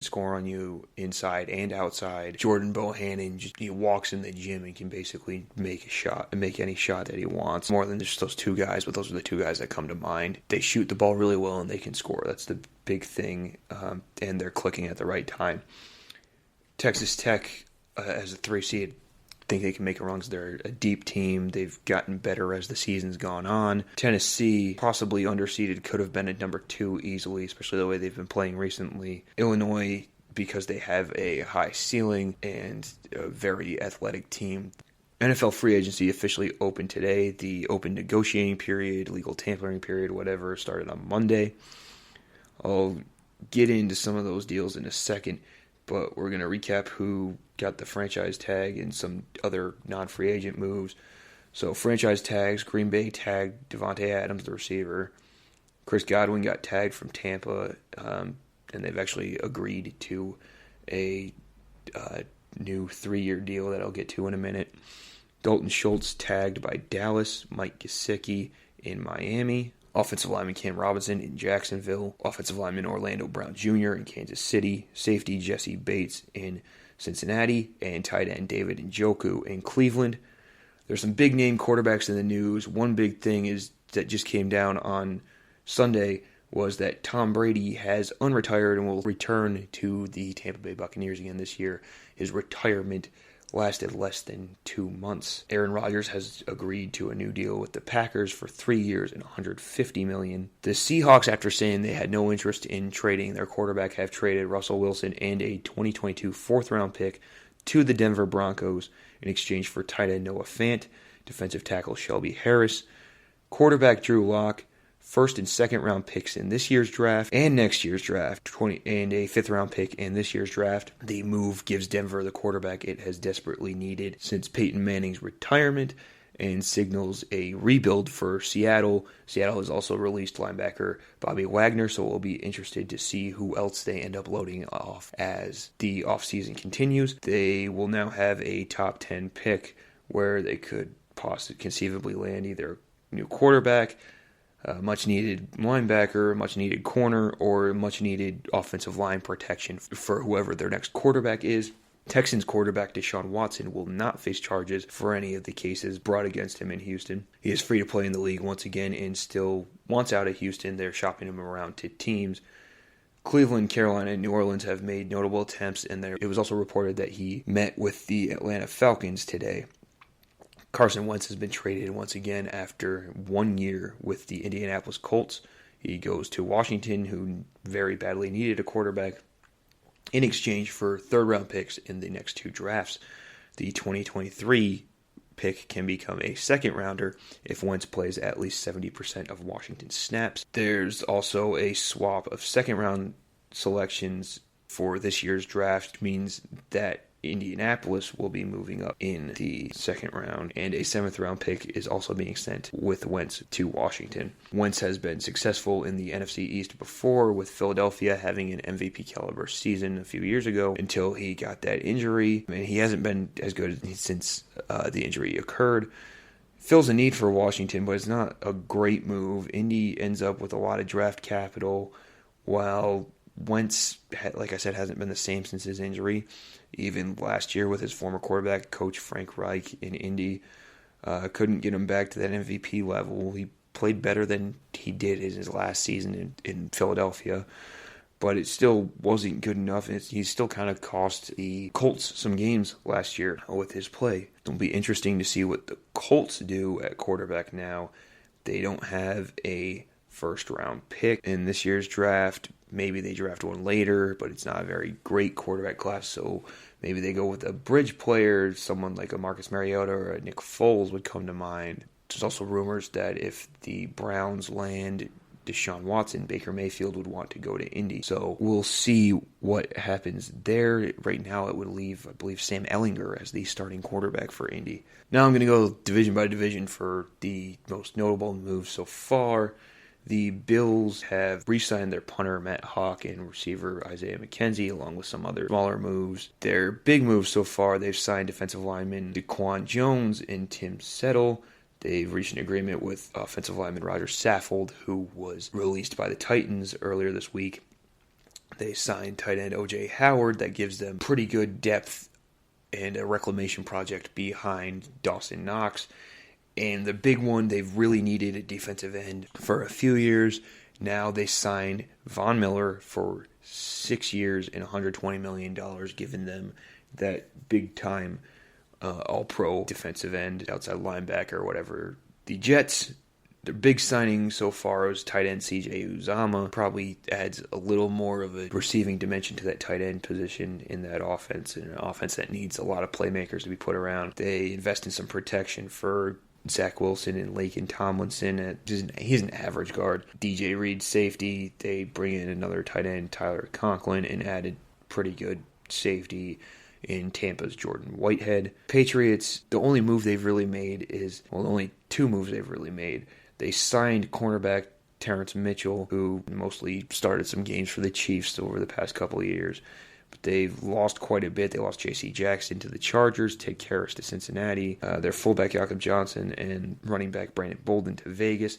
score on you inside and outside. Jordan Bohannon he walks in the gym and can basically make a shot and make any shot that he wants. More than just those two guys, but those are the two guys that come to mind. They shoot the ball really well and they can score. That's the big thing, and they're clicking at the right time. Texas Tech, as a 3 seed, think they can make a run because they're a deep team. They've gotten better as the season's gone on. Tennessee, possibly underseeded, could have been at number 2 easily, especially the way they've been playing recently. Illinois, because they have a high ceiling and a very athletic team. NFL free agency officially opened today. The open negotiating period, legal tampering period, whatever, started on Monday. I'll get into some of those deals in a second, but we're going to recap who got the franchise tag and some other non-free agent moves. So franchise tags, Green Bay tagged Devontae Adams, the receiver. Chris Godwin got tagged from Tampa, and they've actually agreed to a new 3-year deal that I'll get to in a minute. Dalton Schultz tagged by Dallas, Mike Gesicki in Miami. Offensive lineman Cam Robinson in Jacksonville. Offensive lineman Orlando Brown Jr. in Kansas City. Safety Jesse Bates in Cincinnati. And tight end David Njoku in Cleveland. There's some big name quarterbacks in the news. One big thing is that just came down on Sunday was that Tom Brady has unretired and will return to the Tampa Bay Buccaneers again this year. His retirement lasted less than 2 months. Aaron Rodgers has agreed to a new deal with the Packers for 3 years and $150 million. The Seahawks, after saying they had no interest in trading their quarterback, have traded Russell Wilson and a 2022 fourth-round pick to the Denver Broncos in exchange for tight end Noah Fant, defensive tackle Shelby Harris, quarterback Drew Lock, first and second round picks in this year's draft and next year's draft, and a fifth round pick in this year's draft. The move gives Denver the quarterback it has desperately needed since Peyton Manning's retirement and signals a rebuild for Seattle. Seattle has also released linebacker Bobby Wagner, so we'll be interested to see who else they end up loading off as the offseason continues. They will now have a top 10 pick where they could possibly conceivably land either a new quarterback, much-needed linebacker, much-needed corner, or much-needed offensive line protection for whoever their next quarterback is. Texans quarterback Deshaun Watson will not face charges for any of the cases brought against him in Houston. He is free to play in the league once again and still wants out of Houston. They're shopping him around to teams. Cleveland, Carolina, and New Orleans have made notable attempts, and it was also reported that he met with the Atlanta Falcons today. Carson Wentz has been traded once again after 1 year with the Indianapolis Colts. He goes to Washington, who very badly needed a quarterback, in exchange for third-round picks in the next 2 drafts. The 2023 pick can become a second-rounder if Wentz plays at least 70% of Washington's snaps. There's also a swap of second-round selections for this year's draft, which means that Indianapolis will be moving up in the second round, and a 7th-round pick is also being sent with Wentz to Washington. Wentz has been successful in the NFC East before, with Philadelphia having an MVP-caliber season a few years ago until he got that injury, and he hasn't been as good since the injury occurred. Fills a need for Washington, but it's not a great move. Indy ends up with a lot of draft capital, while Wentz, like I said, hasn't been the same since his injury. Even last year with his former quarterback, Coach Frank Reich in Indy, couldn't get him back to that MVP level. He played better than he did in his last season in Philadelphia, but it still wasn't good enough. He still kind of cost the Colts some games last year with his play. It'll be interesting to see what the Colts do at quarterback now. They don't have a first-round pick in this year's draft. Maybe they draft one later, but it's not a very great quarterback class, so maybe they go with a bridge player. Someone like a Marcus Mariota or a Nick Foles would come to mind. There's also rumors that if the Browns land Deshaun Watson, Baker Mayfield would want to go to Indy. So we'll see what happens there. Right now it would leave, I believe, Sam Ehlinger as the starting quarterback for Indy. Now I'm going to go division by division for the most notable moves so far. The Bills have re-signed their punter Matt Hawk and receiver Isaiah McKenzie, along with some other smaller moves. Their big moves so far, they've signed defensive linemen DeQuan Jones and Tim Settle. They've reached an agreement with offensive lineman Roger Saffold, who was released by the Titans earlier this week. They signed tight end O.J. Howard. That gives them pretty good depth and a reclamation project behind Dawson Knox. And the big one, they've really needed a defensive end for a few years. Now they signed Von Miller for 6 years and $120 million, giving them that big-time all-pro defensive end, outside linebacker, or whatever. The Jets, their big signing so far is tight end C.J. Uzomah. Probably adds a little more of a receiving dimension to that tight end position in that offense, and an offense that needs a lot of playmakers to be put around. They invest in some protection for Zach Wilson and Laken Tomlinson. He's an average guard. DJ Reed safety. They bring in another tight end, Tyler Conklin, and added pretty good safety in Tampa's Jordan Whitehead. Patriots, the only move they've really made is, well, the only two moves they've really made. They signed cornerback Terrence Mitchell, who mostly started some games for the Chiefs over the past couple of years. But they've lost quite a bit. They lost J.C. Jackson to the Chargers, Ted Karras to Cincinnati, their fullback Jakob Johnson, and running back Brandon Bolden to Vegas.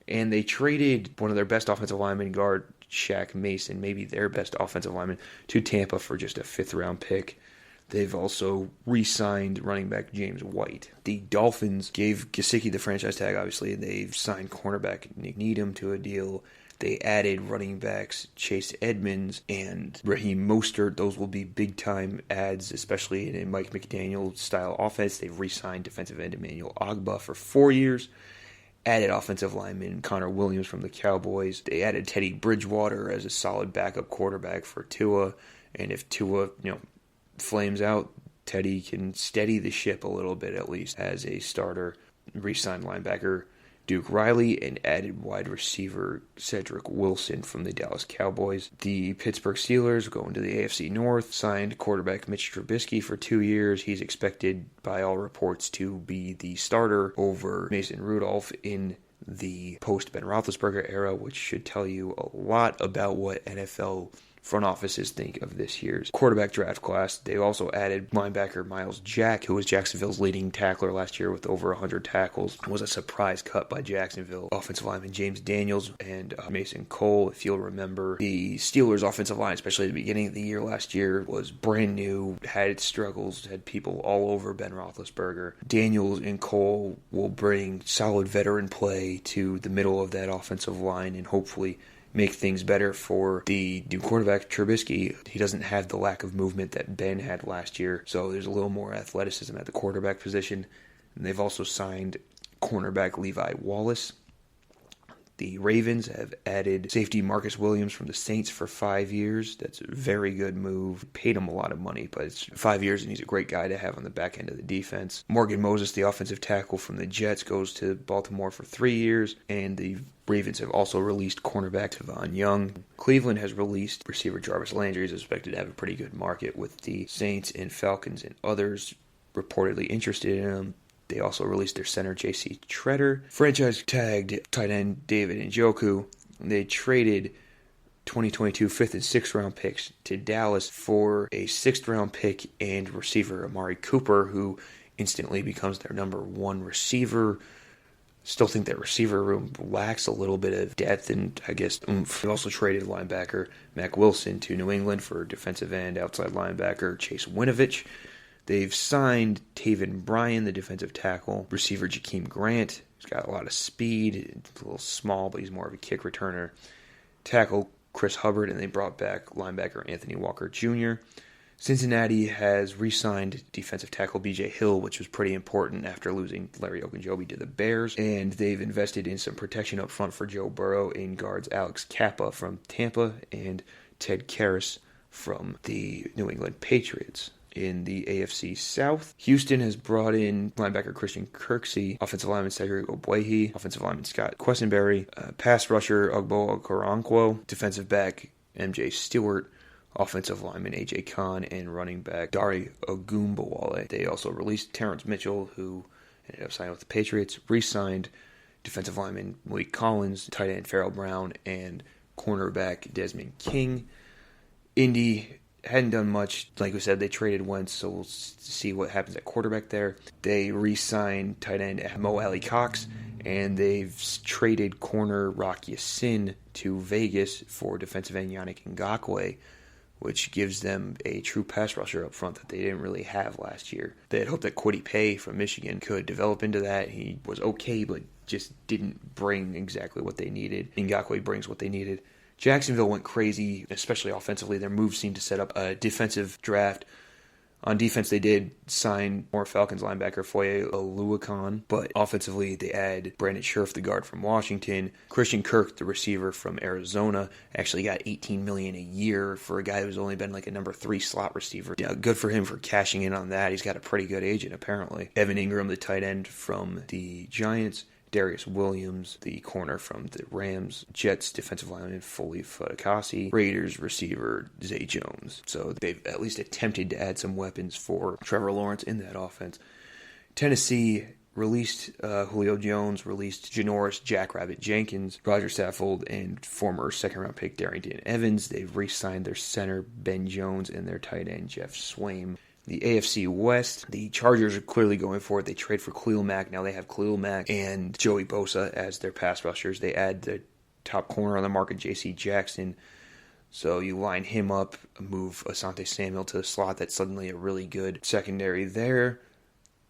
And they traded one of their best offensive linemen, guard Shaq Mason, maybe their best offensive lineman, to Tampa for just a fifth-round pick. They've also re-signed running back James White. The Dolphins gave Gesicki the franchise tag, obviously. They've signed cornerback Nick Needham to a deal. They added running backs Chase Edmonds and Raheem Mostert. Those will be big-time adds, especially in a Mike McDaniel-style offense. They've re-signed defensive end Emmanuel Ogbah for 4 years. Added offensive lineman Connor Williams from the Cowboys. They added Teddy Bridgewater as a solid backup quarterback for Tua. And if Tua, flames out, Teddy can steady the ship a little bit at least as a starter. Re-signed linebacker Duke Riley, and added wide receiver Cedric Wilson from the Dallas Cowboys. The Pittsburgh Steelers, going to the AFC North, signed quarterback Mitch Trubisky for 2 years. He's expected, by all reports, to be the starter over Mason Rudolph in the post-Ben Roethlisberger era, which should tell you a lot about what NFL front offices think of this year's quarterback draft class. They also added linebacker Myles Jack, who was Jacksonville's leading tackler last year with over 100 tackles. It was a surprise cut by Jacksonville. Offensive lineman James Daniels and Mason Cole, if you'll remember. The Steelers' offensive line, especially at the beginning of the year last year, was brand new, had its struggles, had people all over Ben Roethlisberger. Daniels and Cole will bring solid veteran play to the middle of that offensive line and hopefully make things better for the new quarterback, Trubisky. He doesn't have the lack of movement that Ben had last year, so there's a little more athleticism at the quarterback position. And they've also signed cornerback Levi Wallace. The Ravens have added safety Marcus Williams from the Saints for 5 years. That's a very good move. Paid him a lot of money, but it's 5 years and he's a great guy to have on the back end of the defense. Morgan Moses, the offensive tackle from the Jets, goes to Baltimore for 3 years. And the Ravens have also released cornerback Tavon Young. Cleveland has released receiver Jarvis Landry. He's expected to have a pretty good market with the Saints and Falcons and others reportedly interested in him. They also released their center, J.C. Treader. Franchise tagged tight end David Njoku. They traded 2022 5th and 6th round picks to Dallas for a 6th round pick and receiver Amari Cooper, who instantly becomes their number one receiver. Still think that receiver room lacks a little bit of depth and, I guess, oomph. They also traded linebacker Mac Wilson to New England for defensive end outside linebacker Chase Winovich. They've signed Taven Bryan, the defensive tackle, receiver Jakeem Grant. He's got a lot of speed. He's a little small, but he's more of a kick returner. Tackle Chris Hubbard, and they brought back linebacker Anthony Walker Jr. Cincinnati has re-signed defensive tackle B.J. Hill, which was pretty important after losing Larry Ogunjobi to the Bears. And they've invested in some protection up front for Joe Burrow in guards Alex Kappa from Tampa and Ted Karras from the New England Patriots. In the AFC South, Houston has brought in linebacker Christian Kirksey, offensive lineman Cedric Ogbuehi, offensive lineman Scott Quessenberry, pass rusher Ogbo Okoronkwo, defensive back MJ Stewart, offensive lineman AJ Khan, and running back Dari Ogunbowale. They also released Terrence Mitchell, who ended up signing with the Patriots, re-signed defensive lineman Malik Collins, tight end Farrell Brown, and cornerback Desmond King. Indy hadn't done much. Like we said, they traded Wentz, so we'll see what happens at quarterback there. They re-signed tight end Mo Alley Cox And they've traded corner Rock Ya-Sin to Vegas for defensive end Yannick Ngakoue, which gives them a true pass rusher up front that they didn't really have last year. They had hoped that Kwity Paye from Michigan could develop into that. He was okay, but just didn't bring exactly what they needed. Ngakoue brings what they needed. Jacksonville went crazy, especially offensively. Their moves seemed to set up a defensive draft. On defense, they did sign more Falcons linebacker Foye Oluokun, but offensively, they add Brandon Scherf, the guard from Washington. Christian Kirk, the receiver from Arizona, actually got $18 million a year for a guy who's only been like a number 3 slot receiver. Yeah, good for him for cashing in on that. He's got a pretty good agent, apparently. Evan Ingram, the tight end from the Giants. Darius Williams, the corner from the Rams. Jets defensive lineman Foley Fatukasi. Raiders receiver Zay Jones. So they've at least attempted to add some weapons for Trevor Lawrence in that offense. Tennessee released Julio Jones, released Janoris Jackrabbit Jenkins, Roger Saffold, and former second-round pick Darrington Evans. They've re-signed their center Ben Jones and their tight end Jeff Swaim. The AFC West, the Chargers are clearly going for it. They trade for Khalil Mack. Now they have Khalil Mack and Joey Bosa as their pass rushers. They add the top corner on the market, J.C. Jackson. So you line him up, move Asante Samuel to the slot. That's suddenly a really good secondary there.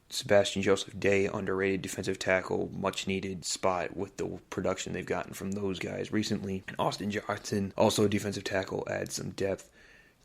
Sebastian Joseph Day, underrated defensive tackle, much needed spot with the production they've gotten from those guys recently. And Austin Johnson, also a defensive tackle, adds some depth.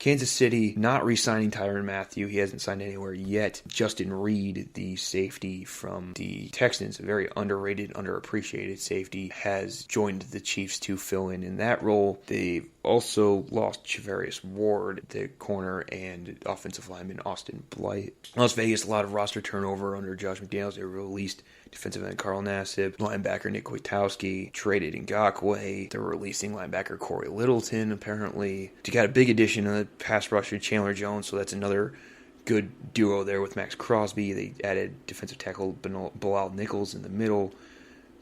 Kansas City not re-signing Tyrann Mathieu. He hasn't signed anywhere yet. Justin Reed, the safety from the Texans, a very underrated, underappreciated safety, has joined the Chiefs to fill in that role. They've also lost Charvarius Ward, the corner, and offensive lineman Austin Blight. Las Vegas, a lot of roster turnover under Josh McDaniels. They released defensive end Carl Nassib, linebacker Nick Kwiatkowski, traded Ngakoue. They're releasing linebacker Corey Littleton, apparently. They got a big addition on the pass rusher Chandler Jones, so that's another good duo there with Max Crosby. They added defensive tackle Bilal Nichols in the middle.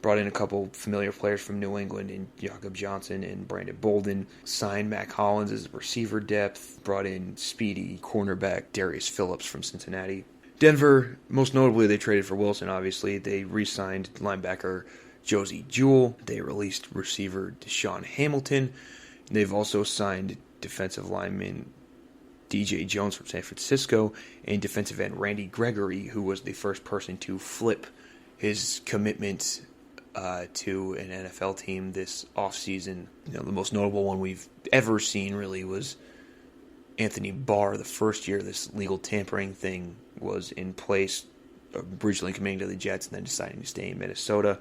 Brought in a couple familiar players from New England in Jakob Johnson and Brandon Bolden. Signed Mac Hollins as receiver depth. Brought in speedy cornerback Darius Phillips from Cincinnati. Denver, most notably, they traded for Wilson, obviously. They re-signed linebacker Josie Jewell. They released receiver Deshaun Hamilton. They've also signed defensive lineman DJ Jones from San Francisco and defensive end Randy Gregory, who was the first person to flip his commitment to an NFL team this offseason. You know, the most notable one we've ever seen really was Anthony Barr. The first year this legal tampering thing was in place, originally committing to the Jets and then deciding to stay in Minnesota.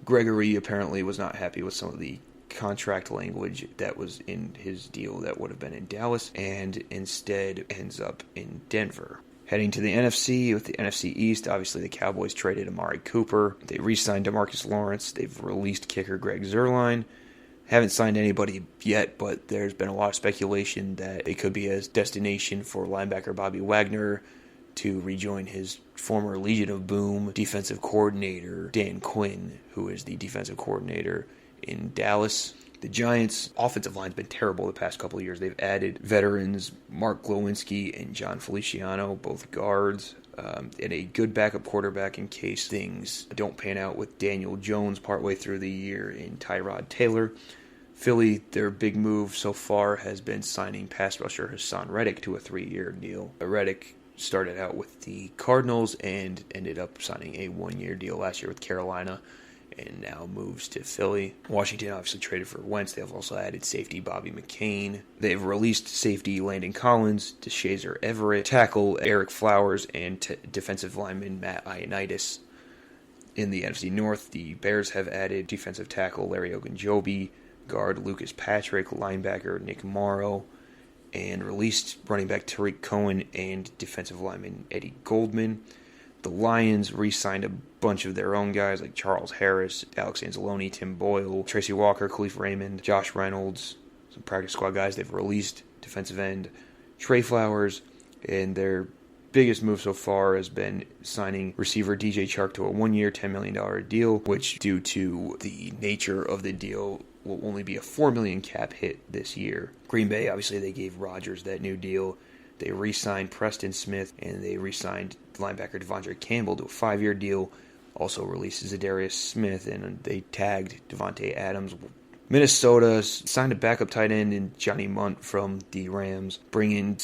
Gregory apparently was not happy with some of the contract language that was in his deal that would have been in Dallas, and instead ends up in Denver. Heading to the NFC, with the NFC East, obviously the Cowboys traded Amari Cooper. They re-signed DeMarcus Lawrence. They've released kicker Greg Zuerlein. Haven't signed anybody yet, but there's been a lot of speculation that it could be a destination for linebacker Bobby Wagner to rejoin his former Legion of Boom defensive coordinator, Dan Quinn, who is the defensive coordinator in Dallas. The Giants' offensive line's been terrible the past couple of years. They've added veterans Mark Glowinski and John Feliciano, both guards, and a good backup quarterback in case things don't pan out with Daniel Jones partway through the year in Tyrod Taylor. Philly, their big move so far has been signing pass rusher Hassan Reddick to a 3-year deal. Reddick started out with the Cardinals and ended up signing a 1-year deal last year with Carolina, and now moves to Philly. Washington obviously traded for Wentz. They've also added safety Bobby McCain. They've released safety Landon Collins, DeShazer Everett, tackle Eric Flowers, and defensive lineman Matt Ioannidis. In the NFC North, the Bears have added defensive tackle Larry Ogunjobi, guard Lucas Patrick, linebacker Nick Morrow, and released running back Tariq Cohen and defensive lineman Eddie Goldman. The Lions re-signed a bunch of their own guys like Charles Harris, Alex Anzalone, Tim Boyle, Tracy Walker, Khalif Raymond, Josh Reynolds, some practice squad guys. They've released defensive end Trey Flowers, and their biggest move so far has been signing receiver DJ Chark to a 1-year, $10 million deal, which, due to the nature of the deal, will only be a $4 million cap hit this year. Green Bay, obviously, they gave Rodgers that new deal. They re-signed Preston Smith, and they re-signed linebacker Devondre Campbell to a 5-year deal. also released Zadarius Smith, and they tagged Devontae Adams. Minnesota signed a backup tight end in Johnny Munt from the Rams, bringing